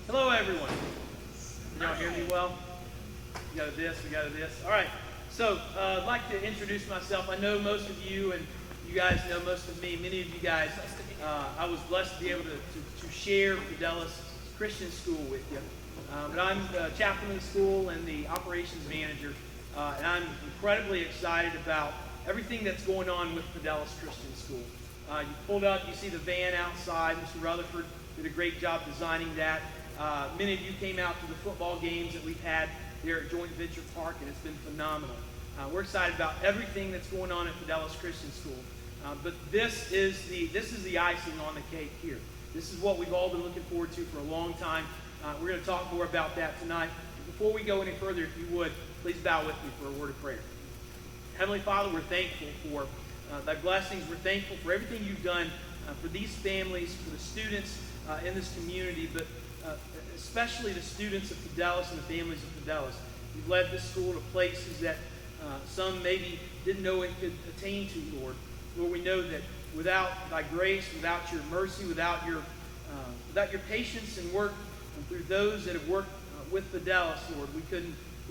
Hello, everyone. Can y'all hear me well? We got a this, we got a this. All right. So I'd like to introduce myself. I know most of you, and you guys know most of me. Many of you guys, I was blessed to be able to share Fideles Christian School with you. But I'm the chaplain of the school and the operations manager, and I'm incredibly excited about everything that's going on with Fideles Christian School. You pulled up, you see the van outside. Mr. Rutherford did a great job designing that. Many of you came out to the football games that we've had there at Joint Venture Park, and it's been phenomenal. We're excited about everything that's going on at Fideles Christian School. But this is the icing on the cake here. This is what we've all been looking forward to for a long time. We're going to talk more about that tonight. Before we go any further, if you would, please bow with me for a word of prayer. Heavenly Father, we're thankful for thy blessings. We're thankful for everything you've done for these families, for the students in this community, but especially the students of Fideles and the families of Fideles. You've led this school to places that some maybe didn't know it could attain to, Lord. Lord, we know that without thy grace, without your mercy, without your patience and work, and through those that have worked with Fideles, Lord, we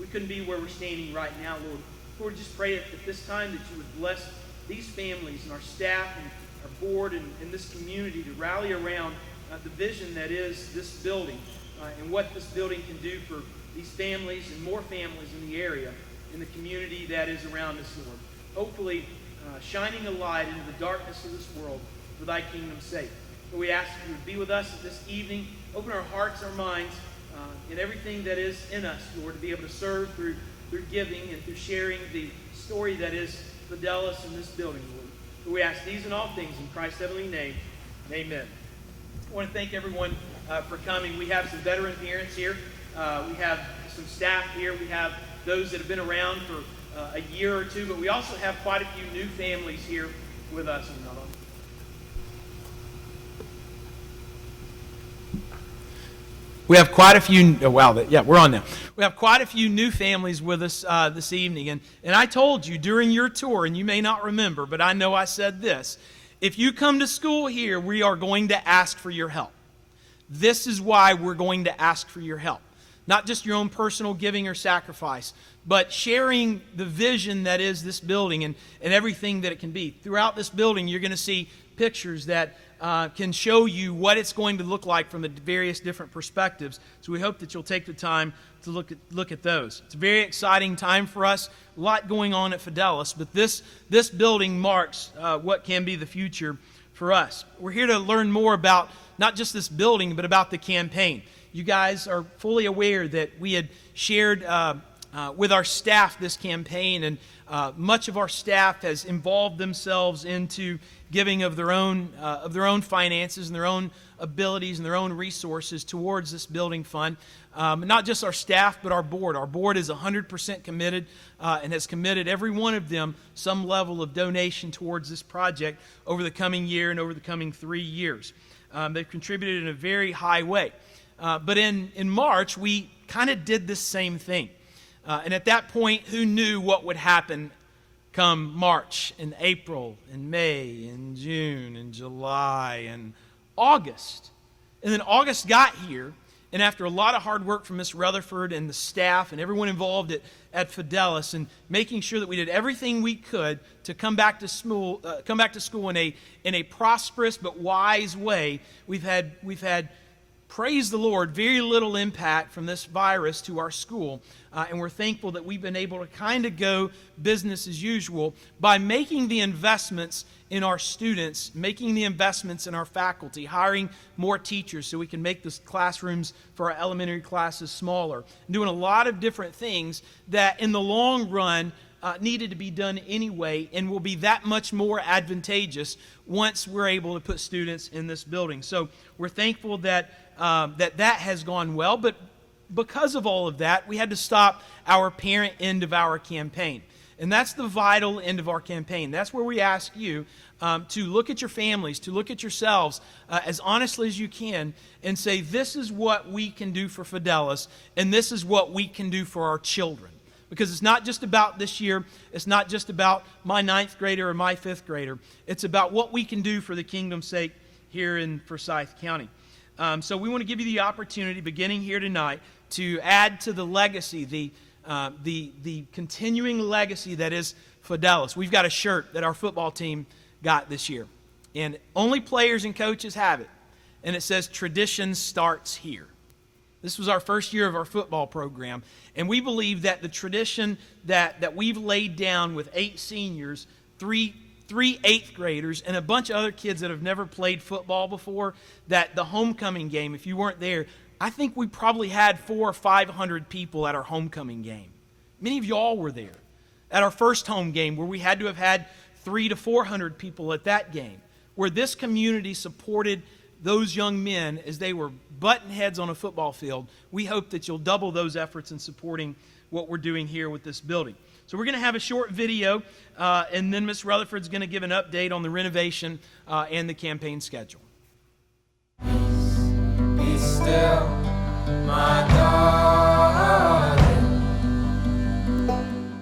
couldn't be where we're standing right now, Lord. Lord, just pray at this time that you would bless these families and our staff and our board and this community to rally around the vision that is this building and what this building can do for these families and more families in the area, in the community that is around us, Lord. Hopefully, shining a light into the darkness of this world for thy kingdom's sake. Lord, we ask that you would be with us this evening. Open our hearts, our minds, and everything that is in us, Lord, to be able to serve through giving and through sharing the story that is Fideles in this building, Lord. So we ask these and all things in Christ's heavenly name. Amen. I want to thank everyone for coming. We have some veteran parents here. We have some staff here. We have those that have been around for a year or two, but we also have quite a few new families here with us. We have quite a few, we're on now. We have quite a few new families with us this evening. And I told you during your tour, and you may not remember, but I know I said this. If you come to school here, we are going to ask for your help. This is why we're going to ask for your help. Not just your own personal giving or sacrifice, but sharing the vision that is this building and everything that it can be. Throughout this building, you're going to see pictures that can show you what it's going to look like from the various different perspectives. So we hope that you'll take the time to look at those. It's a very exciting time for us. A lot going on at Fideles, but this building marks what can be the future for us. We're here to learn more about not just this building, but about the campaign. You guys are fully aware that we had shared with our staff this campaign, and much of our staff has involved themselves into giving of their own finances and their own abilities and their own resources towards this building fund. Not just our staff, but our board. Our board is 100% committed and has committed, every one of them, some level of donation towards this project over the coming year and over the coming 3 years. They've contributed in a very high way. But in March, we kind of did this same thing. And at that point, who knew what would happen come March and April and May and June and July and August? And then August got here, and after a lot of hard work from Miss Rutherford and the staff and everyone involved at Fideles and making sure that we did everything we could to come back to school in a prosperous but wise way, we've had praise the Lord, very little impact from this virus to our school. And we're thankful that we've been able to kind of go business as usual by making the investments in our students, making the investments in our faculty, hiring more teachers so we can make the classrooms for our elementary classes smaller, doing a lot of different things that in the long run needed to be done anyway and will be that much more advantageous once we're able to put students in this building. So we're thankful that that has gone well, but because of all of that, we had to stop our parent end of our campaign. And that's the vital end of our campaign. That's where we ask you to look at your families, to look at yourselves as honestly as you can and say, this is what we can do for Fideles, and this is what we can do for our children. Because it's not just about this year. It's not just about my 9th grader or my 5th grader. It's about what we can do for the kingdom's sake here in Forsyth County. So we want to give you the opportunity, beginning here tonight, to add to the legacy, the continuing legacy that is Fideles. We've got a shirt that our football team got this year, and only players and coaches have it, and it says, "Tradition starts here." This was our first year of our football program, and we believe that the tradition that we've laid down with 8 seniors, three 8th graders, and a bunch of other kids that have never played football before, that the homecoming game, if you weren't there, I think we probably had 400 or 500 people at our homecoming game. Many of y'all were there. At our first home game, where we had to have had 300 to 400 people at that game, where this community supported those young men as they were butting heads on a football field. We hope that you'll double those efforts in supporting what we're doing here with this building. So we're going to have a short video, and then Ms. Rutherford's going to give an update on the renovation and the campaign schedule. Be still, my darling.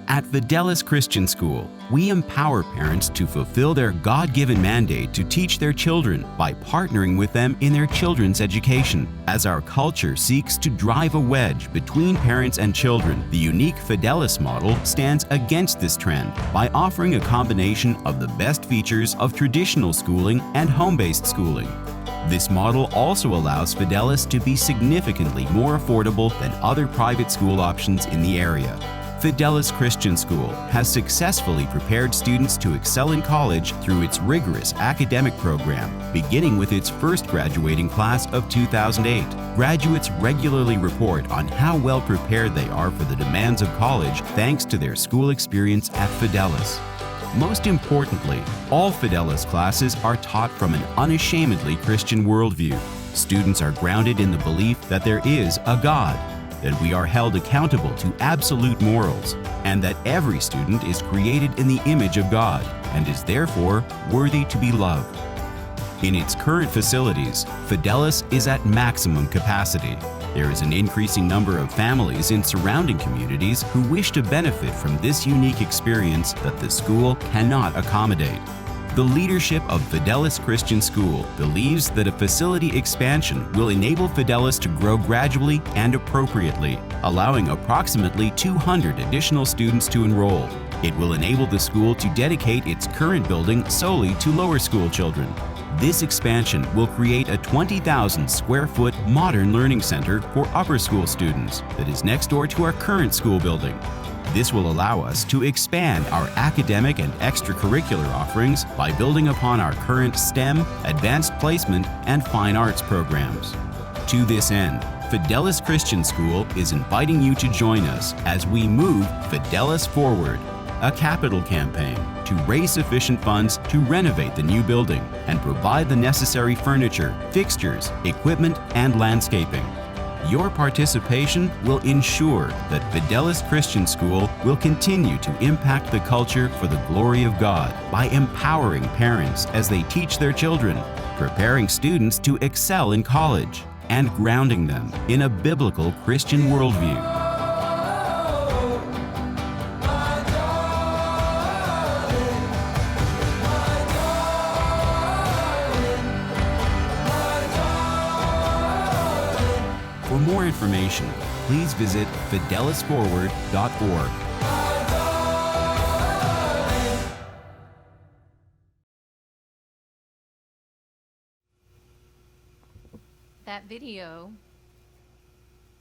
At Fideles Christian School, we empower parents to fulfill their God-given mandate to teach their children by partnering with them in their children's education. As our culture seeks to drive a wedge between parents and children, the unique Fideles model stands against this trend by offering a combination of the best features of traditional schooling and home-based schooling. This model also allows Fideles to be significantly more affordable than other private school options in the area. Fideles Christian School has successfully prepared students to excel in college through its rigorous academic program, beginning with its first graduating class of 2008. Graduates regularly report on how well prepared they are for the demands of college thanks to their school experience at Fideles. Most importantly, all Fideles classes are taught from an unashamedly Christian worldview. Students are grounded in the belief that there is a God, that we are held accountable to absolute morals, and that every student is created in the image of God and is therefore worthy to be loved. In its current facilities, Fideles is at maximum capacity. There is an increasing number of families in surrounding communities who wish to benefit from this unique experience that the school cannot accommodate. The leadership of Fideles Christian School believes that a facility expansion will enable Fideles to grow gradually and appropriately, allowing approximately 200 additional students to enroll. It will enable the school to dedicate its current building solely to lower school children. This expansion will create a 20,000 square foot modern learning center for upper school students that is next door to our current school building. This will allow us to expand our academic and extracurricular offerings by building upon our current STEM, advanced placement, and fine arts programs. To this end, Fideles Christian School is inviting you to join us as we move Fideles Forward, a capital campaign to raise sufficient funds to renovate the new building and provide the necessary furniture, fixtures, equipment, and landscaping. Your participation will ensure that Fideles Christian School will continue to impact the culture for the glory of God by empowering parents as they teach their children, preparing students to excel in college, and grounding them in a biblical Christian worldview. For more information, please visit fidelesforward.org.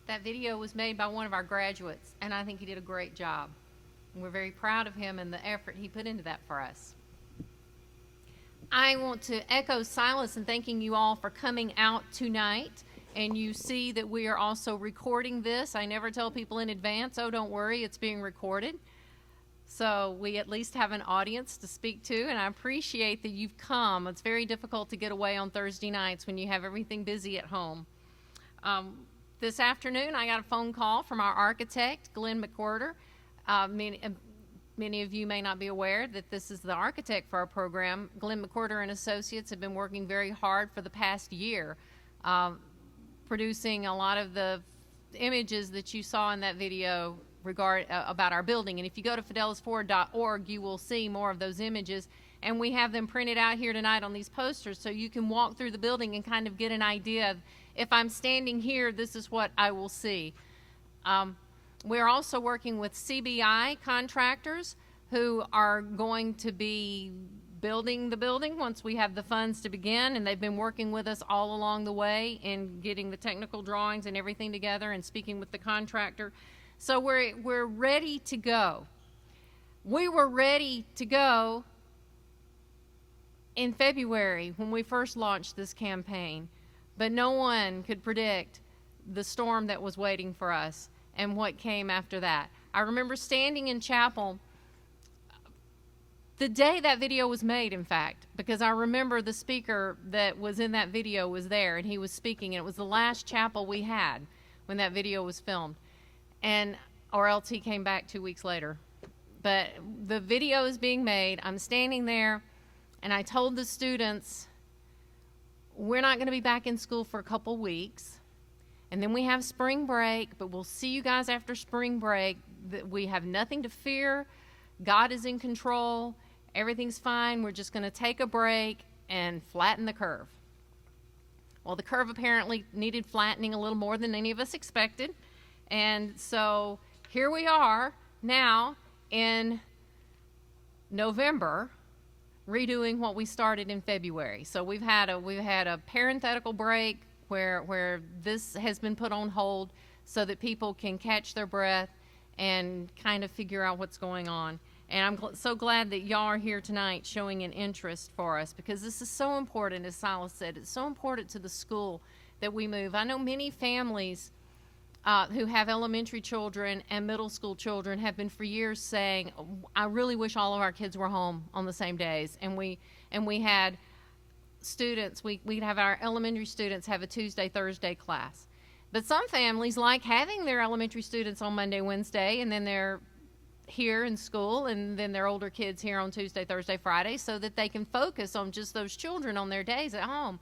That video was made by one of our graduates, and I think he did a great job. And we're very proud of him and the effort he put into that for us. I want to echo Silas in thanking you all for coming out tonight. And you see that we are also recording this. I never tell people in advance, oh, don't worry, it's being recorded. So we at least have an audience to speak to, and I appreciate that you've come. It's very difficult to get away on Thursday nights when you have everything busy at home. This afternoon, I got a phone call from our architect, Glenn McWhirter. Many of you may not be aware that this is the architect for our program. Glenn McWhirter and Associates have been working very hard for the past year, producing a lot of the images that you saw in that video about our building. And if you go to fidelesforward.org, you will see more of those images. And we have them printed out here tonight on these posters so you can walk through the building and kind of get an idea of if I'm standing here, this is what I will see. We're also working with CBI contractors who are going to be building the building once we have the funds to begin, and they've been working with us all along the way in getting the technical drawings and everything together and speaking with the contractor. So we're ready to go. We were ready to go in February when we first launched this campaign, but no one could predict the storm that was waiting for us and what came after that. I remember standing in chapel the day that video was made, in fact, because I remember the speaker that was in that video was there, and he was speaking, and it was the last chapel we had when that video was filmed. And or else he came back 2 weeks later. But the video is being made. I'm standing there, and I told the students, we're not going to be back in school for a couple weeks, and then we have spring break, but we'll see you guys after spring break. We have nothing to fear. God is in control. Everything's fine. We're just going to take a break and flatten the curve. Well, the curve apparently needed flattening a little more than any of us expected. And so here we are now in November redoing what we started in February. So we've had a parenthetical break where this has been put on hold so that people can catch their breath and kind of figure out what's going on. And I'm so glad that y'all are here tonight showing an interest for us, because this is so important, as Silas said. It's so important to the school that we move. I know many families who have elementary children and middle school children have been for years saying, I really wish all of our kids were home on the same days. And we had students, we'd have our elementary students have a Tuesday, Thursday class. But some families like having their elementary students on Monday, Wednesday, and then they're here in school, and then their older kids here on Tuesday, Thursday, Friday, so that they can focus on just those children on their days at home.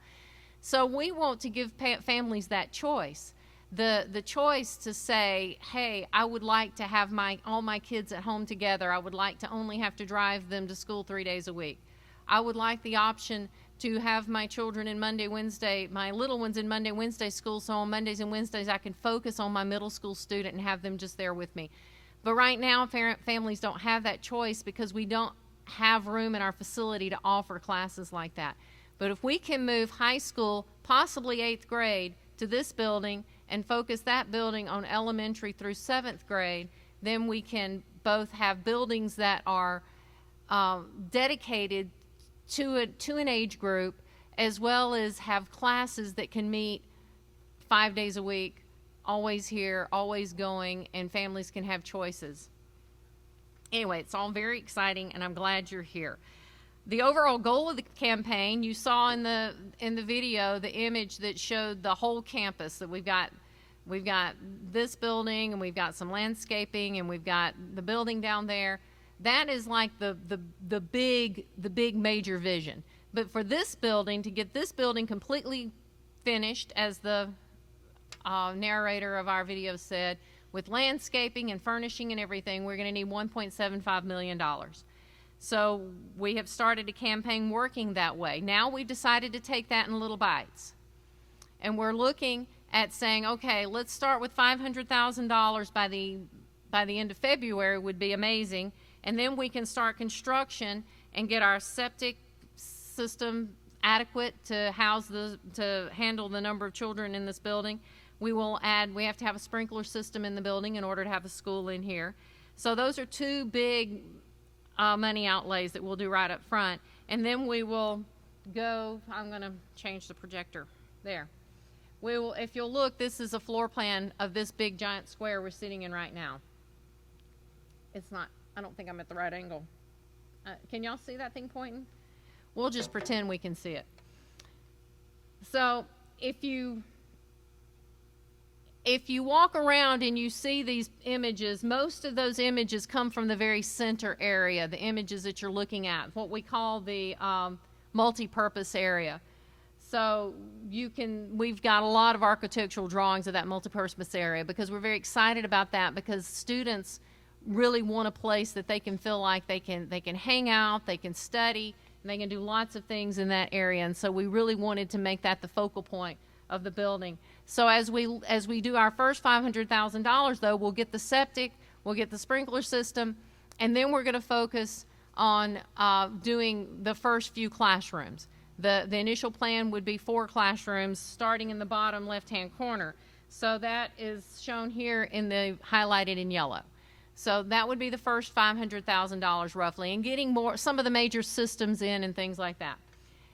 So we want to give families that choice. The choice to say, hey, I would like to have all my kids at home together. I would like to only have to drive them to school 3 days a week. I would like the option to have my children in Monday, Wednesday, my little ones in Monday, Wednesday school, so on Mondays and Wednesdays I can focus on my middle school student and have them just there with me. But right now, families don't have that choice because we don't have room in our facility to offer classes like that. But if we can move high school, possibly 8th grade, to this building and focus that building on elementary through 7th grade, then we can both have buildings that are dedicated to an age group, as well as have classes that can meet 5 days a week, always here, always going, and families can have choices. Anyway, it's all very exciting, and I'm glad you're here. The overall goal of the campaign, you saw in the video the image that showed the whole campus, that we've got this building, and we've got some landscaping, and we've got the building down there. That is like the big major vision. But for this building, to get this building completely finished, as the narrator of our video said, with landscaping and furnishing and everything, we're going to need $1.75 million. So we have started a campaign working that way. Now we've decided to take that in little bites. And we're looking at saying, okay, let's start with $500,000 by the end of February would be amazing. And then we can start construction and get our septic system adequate to handle the number of children in this building. We have to have a sprinkler system in the building in order to have a school in here. So those are two big money outlays that we'll do right up front. And then we will go, I'm going to change the projector there. If you'll look, this is a floor plan of this big giant square we're sitting in right now. It's not, I don't think I'm at the right angle. Can y'all see that thing pointing? We'll just pretend we can see it. So if you walk around and you see these images, most of those images come from the very center area, the images that you're looking at, what we call the multi-purpose area. So we've got a lot of architectural drawings of that multi-purpose area, because we're very excited about that, because students really want a place that they can feel like they can hang out, they can study, and they can do lots of things in that area. And so we really wanted to make that the focal point of the building. So as we do our first $500,000, though, we'll get the septic, we'll get the sprinkler system, and then we're going to focus on doing the first few classrooms. The initial plan would be 4 classrooms starting in the bottom left-hand corner. So that is shown here in the highlighted in yellow. So that would be the first $500,000 roughly, and getting some of the major systems in and things like that.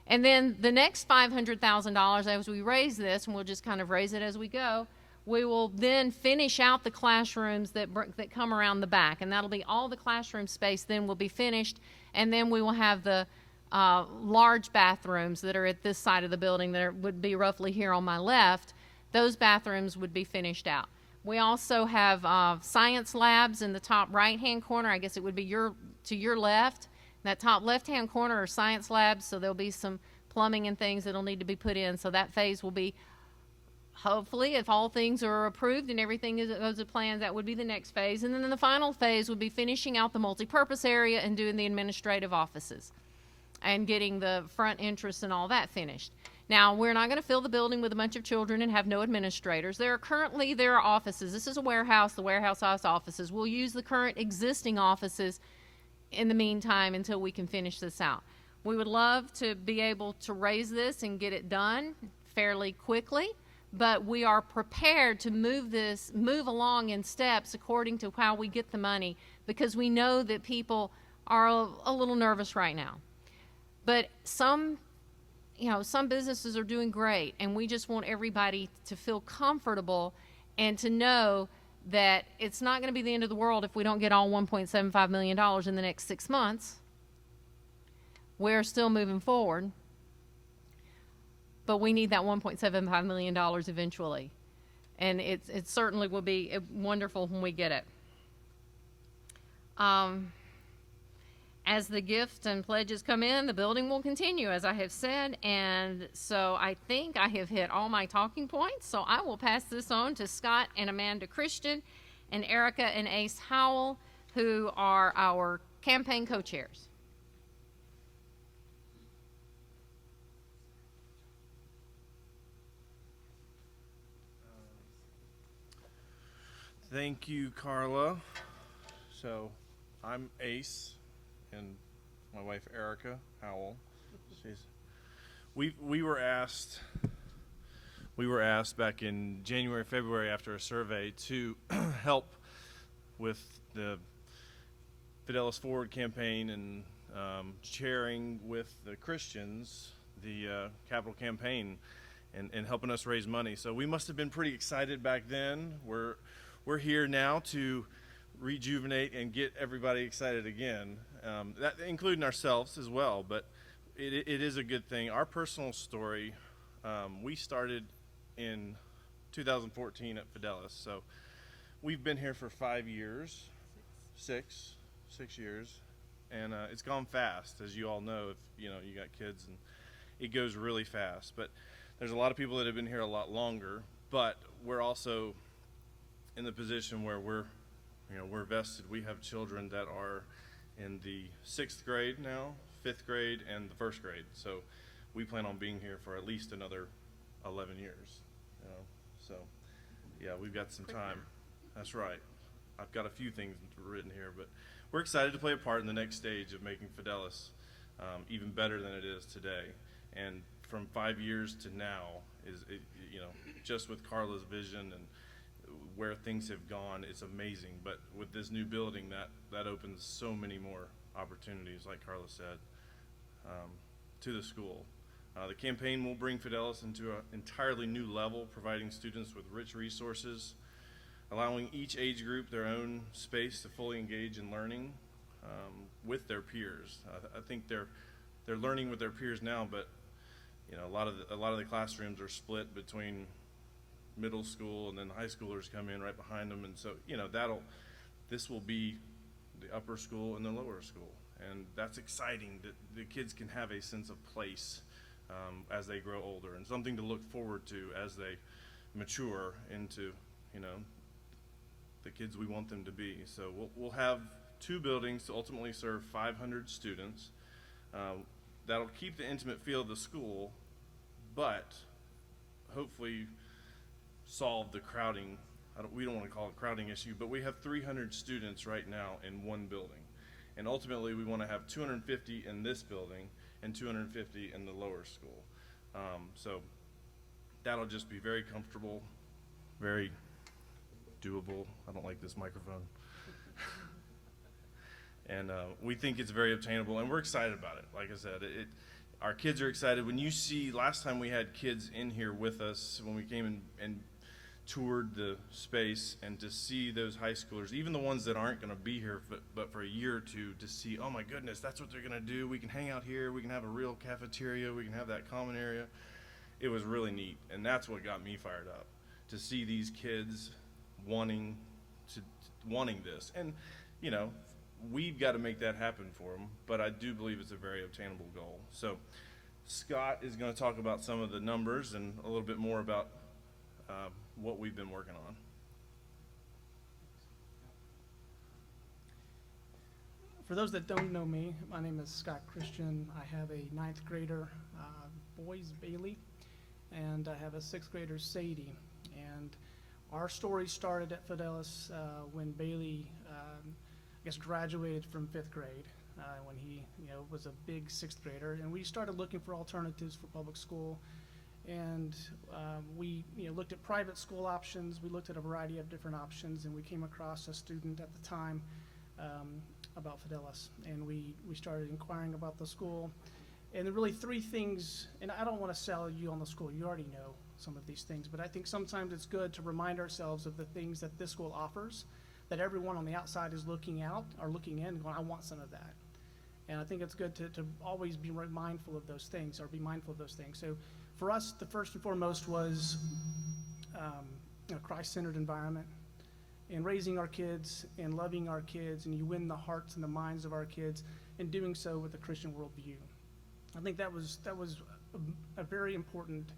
And then the next $500,000, as we raise this, and we'll just kind of raise it as we go, we will then finish out the classrooms that come around the back, and that'll be all the classroom space then will be finished, and then we will have the large bathrooms that are at this side of the building that would be roughly here on my left. Those bathrooms would be finished out. We also have science labs in the top right-hand corner. I guess it would be to your left. That top left-hand corner are science labs, so there'll be some plumbing and things that'll need to be put in. So that phase will be, hopefully, if all things are approved and everything goes to plan, that would be the next phase. And then the final phase would be finishing out the multipurpose area and doing the administrative offices and getting the front entrance and all that finished. Now, we're not going to fill the building with a bunch of children and have no administrators. There are offices. This is a warehouse. The warehouse has offices. We'll use the current existing offices in the meantime until we can finish this out. We would love to be able to raise this and get it done fairly quickly, but we are prepared to move along in steps according to how we get the money, because we know that people are a little nervous right now. But some businesses are doing great, and we just want everybody to feel comfortable and to know that it's not going to be the end of the world if we don't get all $1.75 million in the next 6 months. We're still moving forward, but we need that $1.75 million eventually, and it certainly will be wonderful when we get it. As the gifts and pledges come in, the building will continue, as I have said, and so I think I have hit all my talking points, so I will pass this on to Scott and Amanda Christian and Erica and Ace Howell, who are our campaign co-chairs. Thank you, Carla. So, I'm Ace, and my wife Erica Howell. We were asked back in January, February after a survey to help with the Fideles Forward Campaign and chairing with the Christians the capital campaign and helping us raise money. So we must have been pretty excited back then. We're here now to rejuvenate and get everybody excited again, that including ourselves as well, but it is a good thing. Our personal story, we started in 2014 at Fideles, so we've been here for 5 years, six years, and it's gone fast, as you all know. If you got kids, and it goes really fast, but there's a lot of people that have been here a lot longer, but we're also in the position where we're vested. We have children that are in the 6th grade now, 5th grade, and the 1st grade. So we plan on being here for at least another 11 years. So yeah, we've got some time. That's right. I've got a few things written here, but we're excited to play a part in the next stage of making Fideles even better than it is today. And from 5 years to now is, just with Carla's vision and where things have gone, it's amazing. But with this new building, that opens so many more opportunities, like Carla said, to the school. The campaign will bring Fideles into an entirely new level, providing students with rich resources, allowing each age group their own space to fully engage in learning with their peers. I think they're learning with their peers now, but a lot of the classrooms are split between middle school, and then high schoolers come in right behind them, and so this will be the upper school and the lower school, and that's exciting that the kids can have a sense of place as they grow older, and something to look forward to as they mature into the kids we want them to be. So we'll have 2 buildings to ultimately serve 500 students. That'll keep the intimate feel of the school, but hopefully solve the crowding. We don't want to call it a crowding issue, but we have 300 students right now in one building. And ultimately, we want to have 250 in this building and 250 in the lower school. So that'll just be very comfortable, very doable. I don't like this microphone. And we think it's very obtainable, and we're excited about it. Like I said, our kids are excited. When you see, last time we had kids in here with us when we came and toured the space, and to see those high schoolers, even the ones that aren't going to be here but for a year or two, to see, oh my goodness, that's what they're going to do. We can hang out here. We can have a real cafeteria. We can have that common area. It was really neat, and that's what got me fired up, to see these kids wanting this. And, you know, we've got to make that happen for them, but I do believe it's a very obtainable goal. So Scott is going to talk about some of the numbers and a little bit more about what we've been working on. For those that don't know me, my name is Scott Christian. I have a 9th grader, boys Bailey, and I have a 6th grader, Sadie. And our story started at Fideles when Bailey, graduated from 5th grade, when he, was a big 6th grader. And we started looking for alternatives for public school. And we looked at private school options. We looked at a variety of different options, and we came across a student at the time about Fideles. And we started inquiring about the school. And there are really 3 things, and I don't want to sell you on the school. You already know some of these things, but I think sometimes it's good to remind ourselves of the things that this school offers, that everyone on the outside is looking out or looking in and going, I want some of that. And I think it's good to always be mindful of those things, or be mindful of those things. So for us, the first and foremost was a Christ-centered environment, and raising our kids and loving our kids, and you win the hearts and the minds of our kids, and doing so with a Christian worldview. I think that was a very important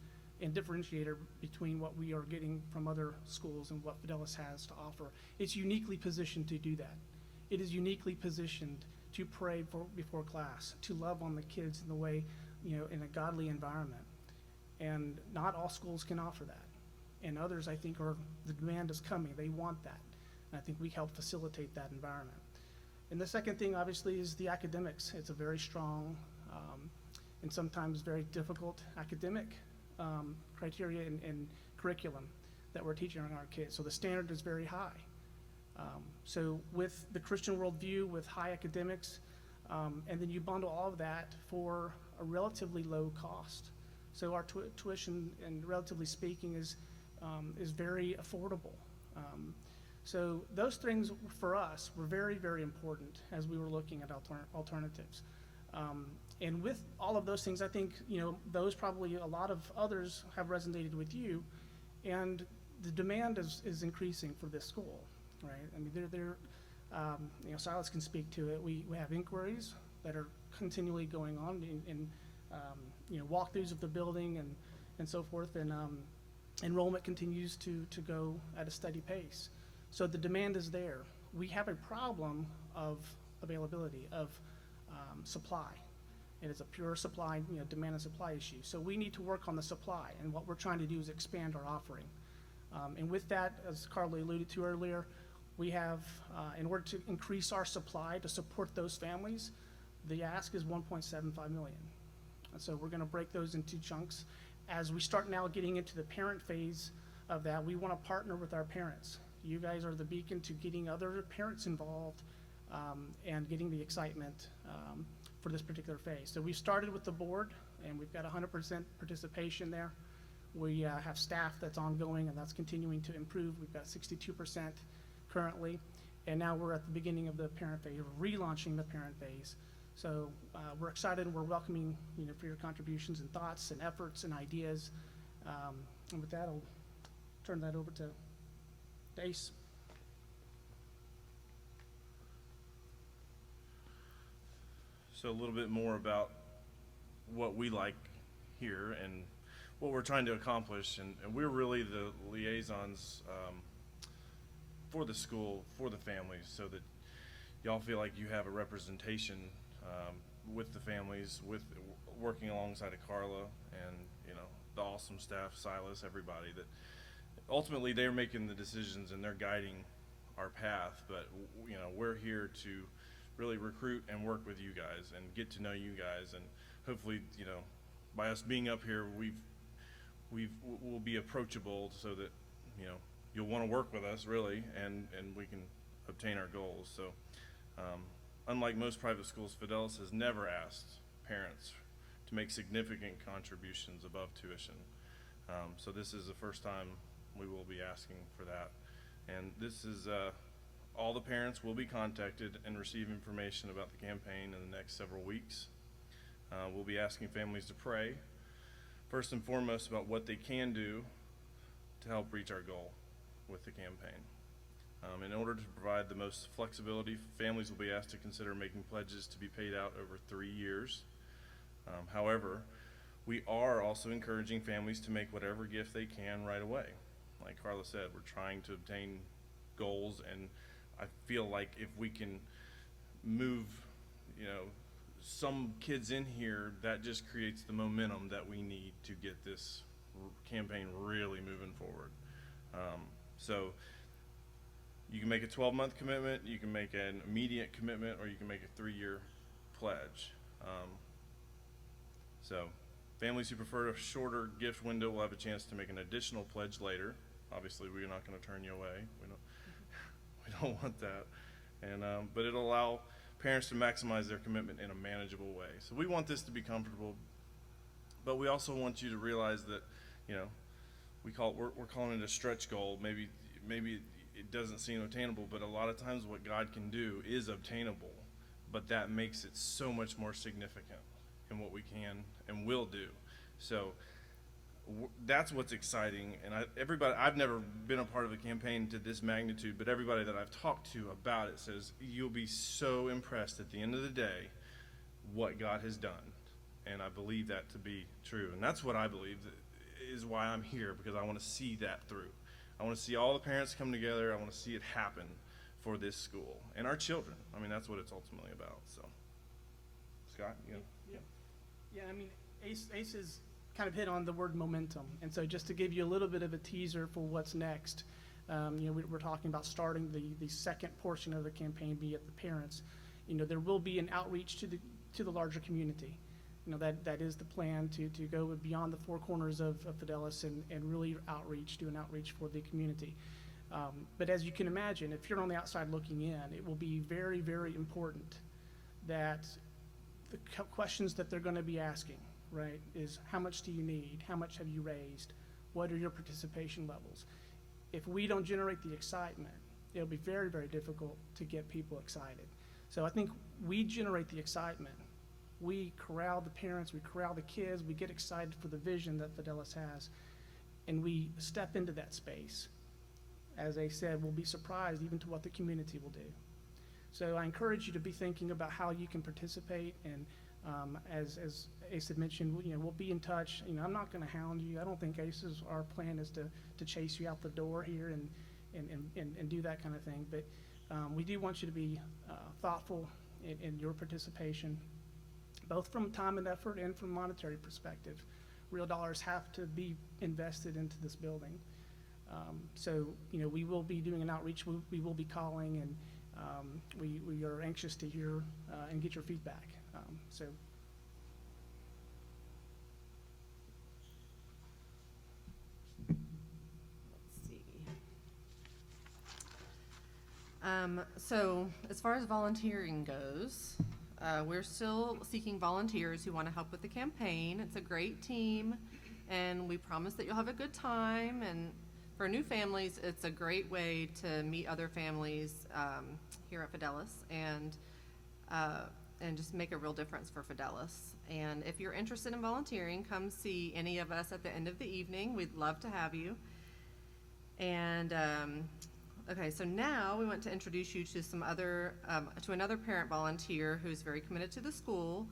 and differentiator between what we are getting from other schools and what Fideles has to offer. It's uniquely positioned to do that. It is uniquely positioned to pray before class, to love on the kids in the way, in a godly environment. And not all schools can offer that. And others, I think, the demand is coming. They want that. And I think we help facilitate that environment. And the second thing, obviously, is the academics. It's a very strong and sometimes very difficult academic criteria and curriculum that we're teaching our kids. So the standard is very high. So with the Christian worldview, with high academics, and then you bundle all of that for a relatively low cost. So our tuition, and relatively speaking, is very affordable. So those things for us were very, very important as we were looking at alternatives. And with all of those things, I think, those probably a lot of others have resonated with you, and the demand is increasing for this school, right? I mean, Silas can speak to it. We have inquiries that are continually going on in walkthroughs of the building and so forth, and enrollment continues to go at a steady pace. So the demand is there. We have a problem of availability, of supply. And it's a pure supply, demand and supply issue. So we need to work on the supply, and what we're trying to do is expand our offering. And with that, as Carly alluded to earlier, we have, in order to increase our supply to support those families, the ask is $1.75 million. And so we're gonna break those into chunks. As we start now getting into the parent phase of that, we wanna partner with our parents. You guys are the beacon to getting other parents involved and getting the excitement for this particular phase. So we started with the board, and we've got 100% participation there. We have staff that's ongoing, and that's continuing to improve. We've got 62% currently, and now we're at the beginning of the parent phase. We're relaunching the parent phase. So we're excited, and we're welcoming for your contributions and thoughts and efforts and ideas. And with that, I'll turn that over to Ace. So a little bit more about what we like here and what we're trying to accomplish, and we're really the liaisons for the school, for the families, so that y'all feel like you have a representation with the families, with working alongside of Carla, and the awesome staff, Silas, everybody, that ultimately they're making the decisions and they're guiding our path, but you know, we're here to really recruit and work with you guys and get to know you guys, and hopefully, you know, by us being up here, we'll be approachable so that, you know, you'll want to work with us really, and we can obtain our goals. So unlike most private schools, Fideles has never asked parents to make significant contributions above tuition. So this is the first time we will be asking for that. And this is, all the parents will be contacted and receive information about the campaign in the next several weeks. We'll be asking families to pray, first and foremost, about what they can do to help reach our goal with the campaign. In order to provide the most flexibility, families will be asked to consider making pledges to be paid out over 3 years. However, we are also encouraging families to make whatever gift they can right away. Like Carla said, we're trying to obtain goals, and I feel like if we can move, you know, some kids in here, that just creates the momentum that we need to get this campaign really moving forward. So you can make a 12-month commitment, you can make an immediate commitment, or you can make a 3-year pledge. So families who prefer a shorter gift window will have a chance to make an additional pledge later. Obviously, we're not going to turn you away. We don't want that. And but it'll allow parents to maximize their commitment in a manageable way. So we want this to be comfortable, but we also want you to realize that, you know, we're calling it a stretch goal. Maybe it doesn't seem attainable, but a lot of times what God can do is obtainable, but that makes it so much more significant in what we can and will do. So that's what's exciting. And I've never been a part of a campaign to this magnitude, but everybody that I've talked to about it says you'll be so impressed at the end of the day what God has done. And I believe that to be true. And that's what I believe is why I'm here, because I want to see that through. I want to see all the parents come together. I want to see it happen for this school and our children. I mean, that's what it's ultimately about. So, Scott, you know? Yeah, I mean, Ace has kind of hit on the word momentum. And so just to give you a little bit of a teaser for what's next, you know, we're talking about starting the second portion of the campaign, be it the parents. You know, there will be an outreach to the larger community. You know, that is the plan, to go beyond the four corners of Fideles and really do an outreach for the community. But as you can imagine, if you're on the outside looking in, it will be very, very important that the questions that they're going to be asking, right, is how much do you need? How much have you raised? What are your participation levels? If we don't generate the excitement, it'll be very, very difficult to get people excited. So I think we generate the excitement. We corral the parents, we corral the kids, we get excited for the vision that Fideles has, and we step into that space. As I said, we'll be surprised even to what the community will do. So I encourage you to be thinking about how you can participate, and as Ace had mentioned, you know, we'll be in touch. You know, I'm not going to hound you. I don't think our plan is to chase you out the door here and do that kind of thing. But we do want you to be thoughtful in your participation, both from time and effort and from a monetary perspective. Real dollars have to be invested into this building. So, you know, we will be doing an outreach. We will be calling, and we are anxious to hear and get your feedback. So. Let's see. So as far as volunteering goes, we're still seeking volunteers who want to help with the campaign. It's a great team, and we promise that you'll have a good time. And for new families, it's a great way to meet other families here at Fideles and just make a real difference for Fideles. And if you're interested in volunteering, come see any of us at the end of the evening. We'd love to have you. And okay, so now we want to introduce you to to another parent volunteer who's very committed to the school,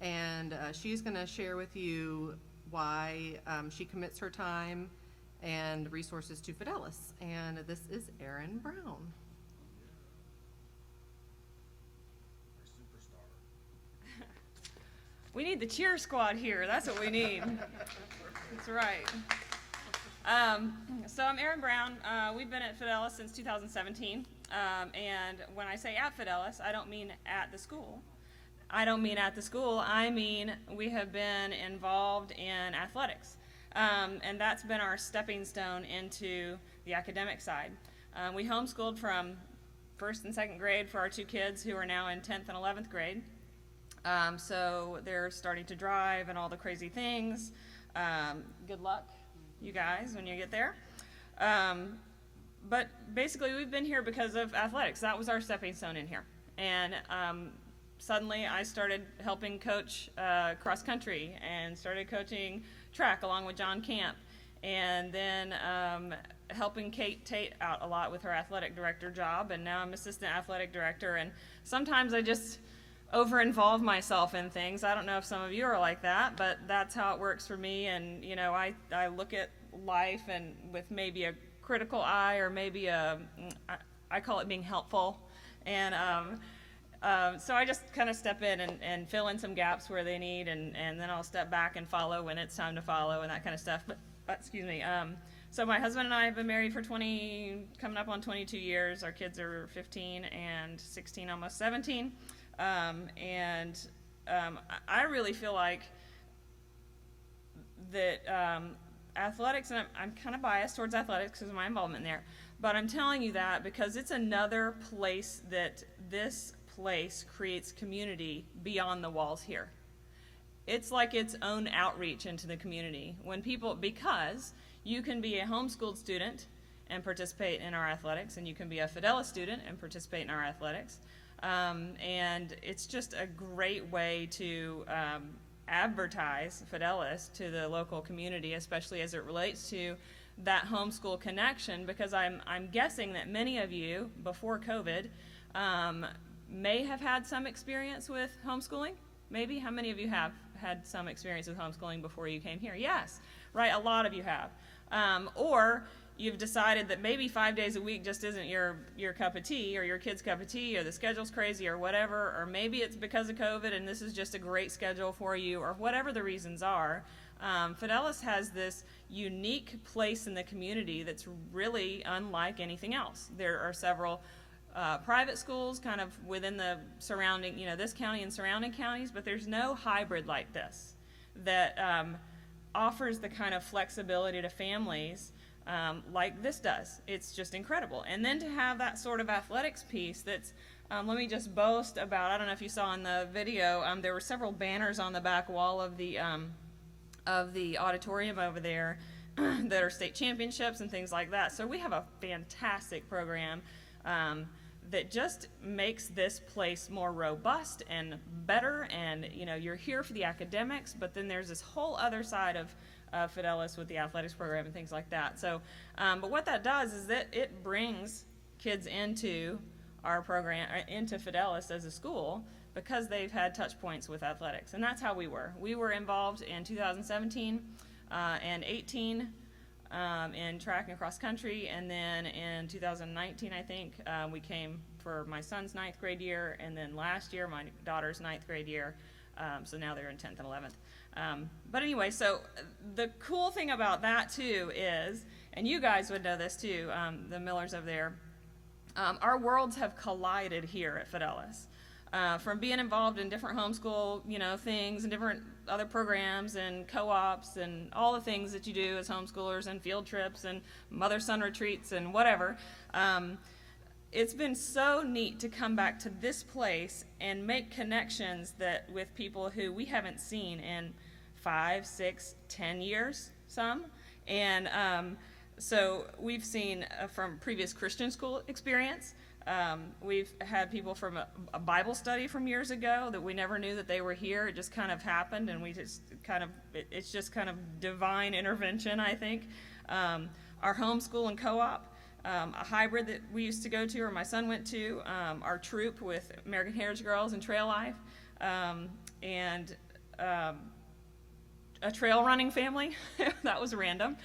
and she's going to share with you why she commits her time and resources to Fideles. And this is Erin Brown. We need the cheer squad here. That's what we need. That's right. So I'm Erin Brown. We've been at Fideles since 2017. And when I say at Fideles, I don't mean at the school. I mean we have been involved in athletics. And that's been our stepping stone into the academic side. We homeschooled from 1st and 2nd grade for our 2 kids who are now in 10th and 11th grade. So they're starting to drive and all the crazy things. Good luck, you guys, when you get there. But basically, we've been here because of athletics. That was our stepping stone in here. And suddenly, I started helping coach cross country and started coaching track along with John Camp. And then helping Kate Tate out a lot with her athletic director job. And now I'm assistant athletic director. And sometimes I just over-involve myself in things. I don't know if some of you are like that, but that's how it works for me. And, you know, I look at life and with maybe a critical eye or maybe I call it being helpful. And so I just kind of step in and fill in some gaps where they need, and then I'll step back and follow when it's time to follow and that kind of stuff. But excuse me. So my husband and I have been married for coming up on 22 years. Our kids are 15 and 16, almost 17. I really feel like that athletics, and I'm kind of biased towards athletics because of my involvement there, but I'm telling you that because it's another place that this place creates community beyond the walls here. It's like its own outreach into the community. Because you can be a homeschooled student and participate in our athletics, and you can be a Fideles student and participate in our athletics. And it's just a great way to advertise Fideles to the local community, especially as it relates to that homeschool connection, because I'm guessing that many of you, before COVID, may have had some experience with homeschooling. Maybe. How many of you have had some experience with homeschooling before you came here? Yes, right, a lot of you have. Or you've decided that maybe 5 days a week just isn't your cup of tea, or your kid's cup of tea, or the schedule's crazy, or whatever, or maybe it's because of COVID and this is just a great schedule for you, or whatever the reasons are. Fideles has this unique place in the community that's really unlike anything else. There are several private schools kind of within the surrounding, this county and surrounding counties, but there's no hybrid like this that offers the kind of flexibility to families like this does. It's just incredible. And then to have that sort of athletics piece that's, let me just boast about, I don't know if you saw in the video, there were several banners on the back wall of the auditorium over there that are state championships and things like that. So we have a fantastic program that just makes this place more robust and better, and you're here for the academics, but then there's this whole other side of Fideles with the athletics program and things like that. So, but what that does is that it brings kids into our program, into Fideles as a school, because they've had touch points with athletics, and that's how we were. We were involved in 2017 and 18 in track and cross country, and then in 2019, I think, we came for my son's 9th grade year, and then last year, my daughter's 9th grade year, so now they're in 10th and 11th. But anyway, so the cool thing about that too is, and you guys would know this too, the Millers over there, our worlds have collided here at Fideles. From being involved in different homeschool, things and different other programs and co-ops and all the things that you do as homeschoolers and field trips and mother-son retreats and whatever, it's been so neat to come back to this place and make connections with people who we haven't seen in 5, 6, 10 years, some. And so we've seen from previous Christian school experience. We've had people from a Bible study from years ago that we never knew that they were here. It just kind of happened, and it's just kind of divine intervention, I think. Our homeschool and co-op, a hybrid that we used to go to, or my son went to, our troop with American Heritage Girls and Trail Life, and a trail running family. That was random.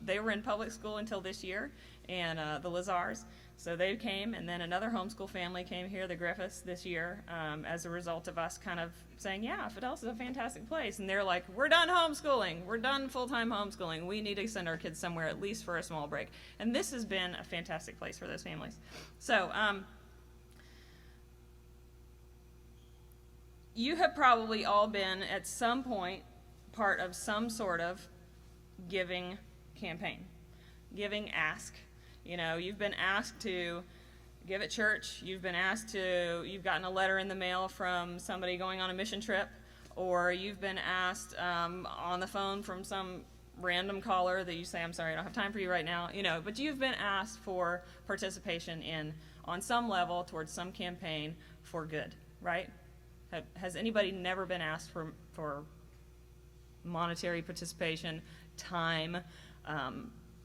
They were in public school until this year, and the Lazars. So they came, and then another homeschool family came here, the Griffiths, this year, as a result of us kind of saying, yeah, Fideles is a fantastic place. And they're like, we're done homeschooling. We're done full-time homeschooling. We need to send our kids somewhere at least for a small break. And this has been a fantastic place for those families. So you have probably all been at some point part of some sort of giving campaign, giving ask. You know, you've been asked to give at church, you've gotten a letter in the mail from somebody going on a mission trip, or you've been asked on the phone from some random caller that you say, I'm sorry, I don't have time for you right now, you know, but you've been asked for participation on some level towards some campaign for good, right? Has anybody never been asked for monetary participation, time,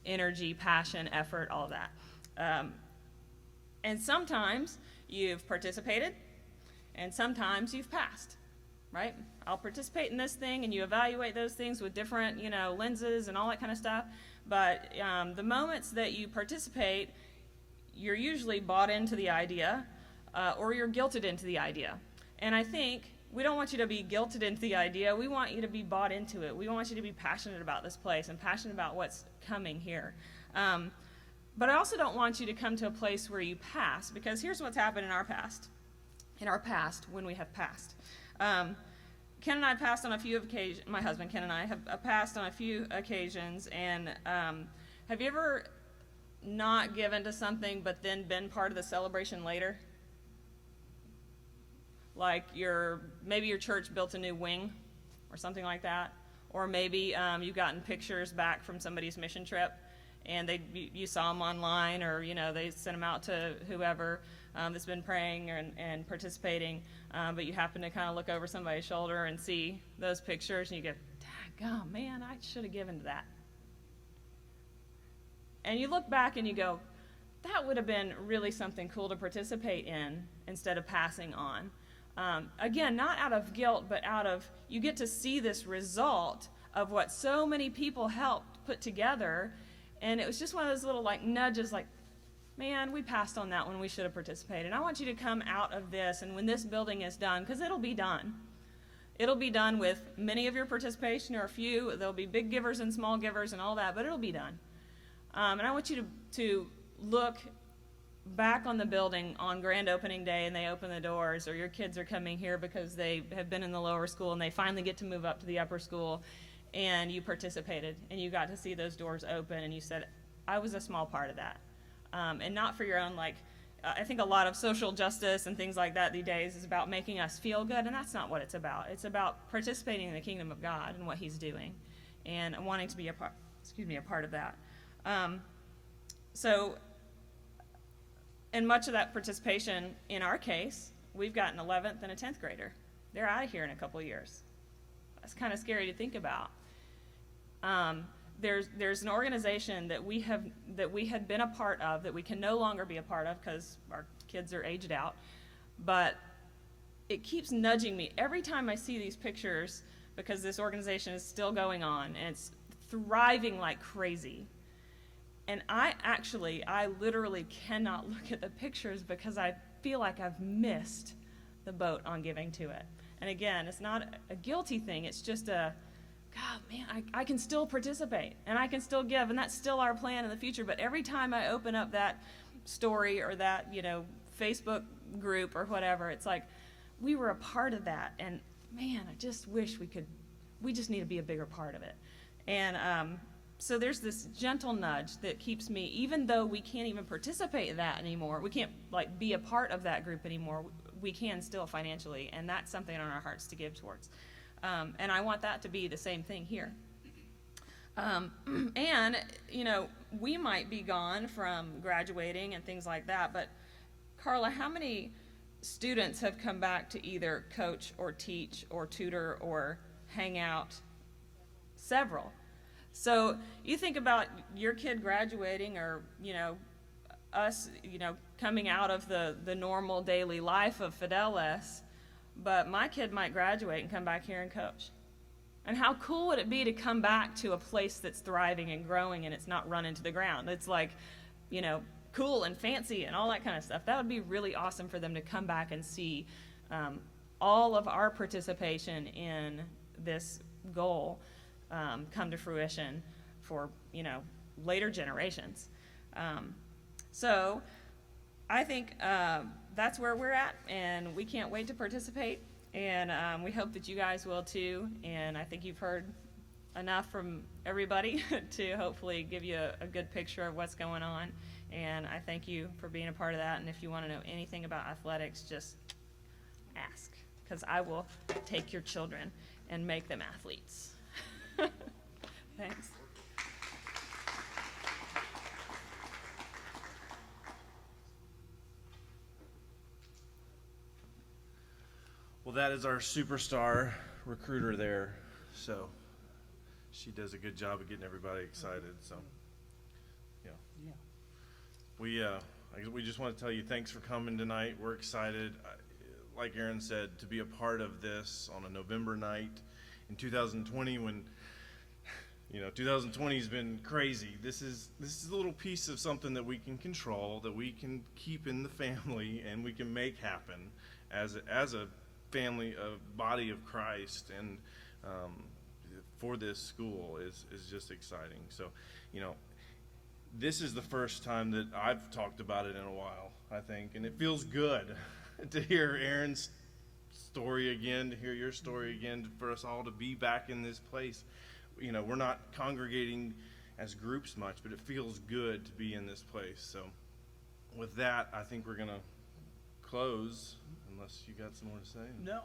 energy, passion, effort, all of that? And sometimes you've participated, and sometimes you've passed, right? I'll participate in this thing, and you evaluate those things with different, lenses and all that kind of stuff. But the moments that you participate, you're usually bought into the idea, or you're guilted into the idea. And I think we don't want you to be guilted into the idea. We want you to be bought into it. We want you to be passionate about this place and passionate about what's coming here. But I also don't want you to come to a place where you pass, because here's what's happened in our past. In our past, when we have passed. Ken and I passed on a few occasions. My husband, Ken, and I have passed on a few occasions. And have you ever not given to something but then been part of the celebration later? Like maybe your church built a new wing or something like that. Or maybe you've gotten pictures back from somebody's mission trip, and you saw them online, or they sent them out to whoever that's been praying and participating, but you happen to kind of look over somebody's shoulder and see those pictures, and you go, daggone, man, I should have given to that. And you look back and you go, that would have been really something cool to participate in instead of passing on. Again, not out of guilt, but out of, you get to see this result of what so many people helped put together. And it was just one of those little nudges, man, we passed on that when we should have participated. And I want you to come out of this, and when this building is done, because it'll be done. It'll be done with many of your participation, or a few. There'll be big givers and small givers and all that, but it'll be done. And I want you to look back on the building on grand opening day, and they open the doors, or your kids are coming here because they have been in the lower school and they finally get to move up to the upper school, and you participated and you got to see those doors open, and you said, I was a small part of that. And not for your own, I think a lot of social justice and things like that these days is about making us feel good, and that's not what it's about. It's about participating in the kingdom of God and what He's doing, and wanting to be a part of that. And much of that participation, in our case, we've got an 11th and a 10th grader. They're out of here in a couple of years. That's kind of scary to think about. There's an organization that we had been a part of that we can no longer be a part of because our kids are aged out. But it keeps nudging me every time I see these pictures, because this organization is still going on and it's thriving like crazy. And I literally cannot look at the pictures because I feel like I've missed the boat on giving to it. And again, it's not a guilty thing. It's just God, man, I can still participate and I can still give, and that's still our plan in the future. But every time I open up that story or that, Facebook group or whatever, it's like we were a part of that. And man, I just wish we just need to be a bigger part of it. And so there's this gentle nudge that keeps me, even though we can't even participate in that anymore, we can't be a part of that group anymore, we can still financially, and that's something on our hearts to give towards. And I want that to be the same thing here. And, we might be gone from graduating and things like that, but Carla, how many students have come back to either coach or teach or tutor or hang out? Several. So you think about your kid graduating, or, us, coming out of the normal daily life of Fideles, but my kid might graduate and come back here and coach. And how cool would it be to come back to a place that's thriving and growing and it's not run into the ground? It's like, you know, cool and fancy and all that kind of stuff. That would be really awesome for them to come back and see all of our participation in this goal come to fruition for, you know, later generations. So I think that's where we're at, and we can't wait to participate. And we hope that you guys will too. And I think you've heard enough from everybody to hopefully give you a good picture of what's going on. And I thank you for being a part of that. And if you want to know anything about athletics, just ask, because I will take your children and make them athletes. Thanks. Well, that is our superstar recruiter there. So she does a good job of getting everybody excited. So, yeah. We just want to tell you thanks for coming tonight. We're excited, like Erin said, to be a part of this on a November night in 2020 when, you know, 2020 has been crazy. This is a little piece of something that we can control, that we can keep in the family, and we can make happen as a family, a body of Christ, and for this school is just exciting. So, you know, this is the first time that I've talked about it in a while, I think, and it feels good to hear Erin's story again, to hear your story again, for us all to be back in this place. You know, we're not congregating as groups much, but it feels good to be in this place. So with that, I think we're going to close, unless you got some more to say. No,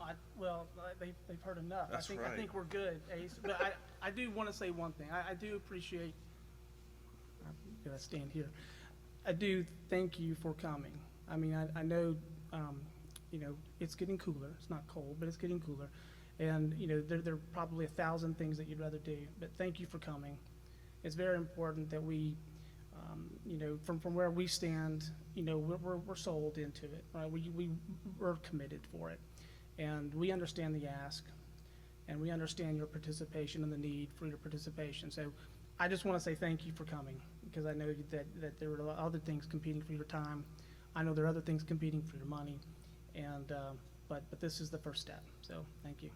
they've heard enough. That's I right. think we're good, Ace. But I do want to say one thing. I do appreciate, I'm going to stand here. I do thank you for coming. I mean, I know, you know, it's getting cooler. It's not cold, but it's getting cooler. And, you know, there are probably 1,000 things that you'd rather do. But thank you for coming. It's very important that we, you know, from where we stand, you know, we're sold into it, right? We're committed for it. And we understand the ask, and we understand your participation and the need for your participation. So I just want to say thank you for coming, because I know that there were other things competing for your time. I know there are other things competing for your money, and but this is the first step. So thank you.